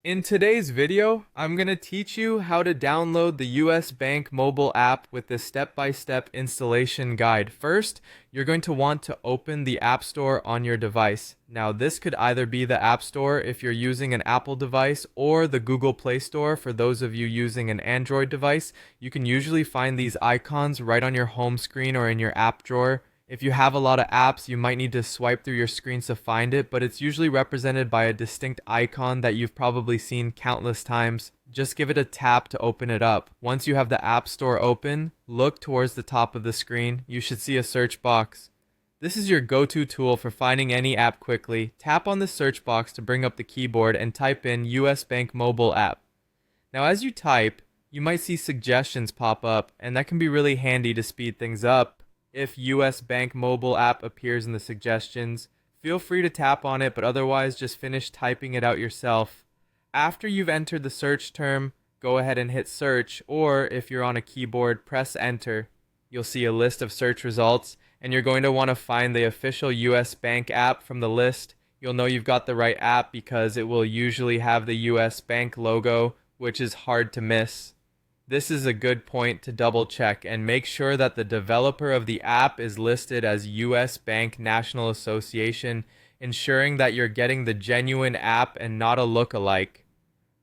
In today's video, I'm going to teach you how to download the US Bank mobile app with this step-by-step installation guide. First, you're going to want to open the App Store on your device. Now, this could either be the App Store if you're using an Apple device or the Google Play Store for those of you using an Android device. You can usually find these icons right on your home screen or in your app drawer. If you have a lot of apps, you might need to swipe through your screens to find it, but it's usually represented by a distinct icon that you've probably seen countless times. Just give it a tap to open it up. Once you have the App Store open, look towards the top of the screen. You should see a search box. This is your go-to tool for finding any app quickly. Tap on the search box to bring up the keyboard and type in US Bank mobile app. Now as you type, you might see suggestions pop up, and that can be really handy to speed things up. If US Bank mobile app appears in the suggestions, feel free to tap on it, but otherwise just finish typing it out yourself. After you've entered the search term, go ahead and hit search, or if you're on a keyboard, press enter. You'll see a list of search results, and you're going to want to find the official US Bank app from the list. You'll know you've got the right app because it will usually have the US Bank logo, which is hard to miss. This is a good point to double check and make sure that the developer of the app is listed as US Bank National Association, ensuring that you're getting the genuine app and not a look-alike.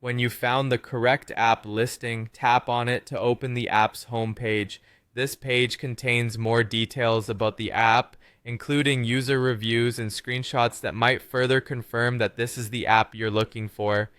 When you found the correct app listing, tap on it to open the app's homepage. This page contains more details about the app, including user reviews and screenshots that might further confirm that this is the app you're looking for.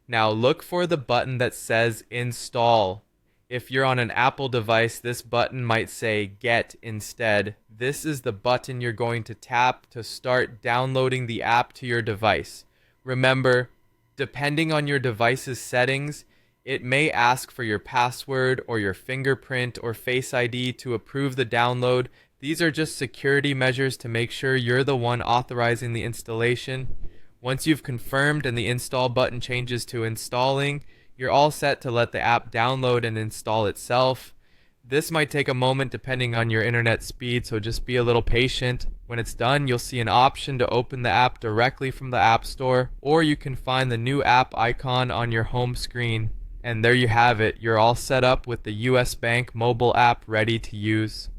Now look for the button that says Install. If you're on an Apple device, this button might say Get instead. This is the button you're going to tap to start downloading the app to your device. Remember, depending on your device's settings, it may ask for your password or your fingerprint or Face ID to approve the download. These are just security measures to make sure you're the one authorizing the installation. Once you've confirmed and the install button changes to installing, you're all set to let the app download and install itself. This might take a moment depending on your internet speed, so just be a little patient. When it's done, you'll see an option to open the app directly from the App Store, or you can find the new app icon on your home screen. And there you have it. You're all set up with the US Bank mobile app ready to use.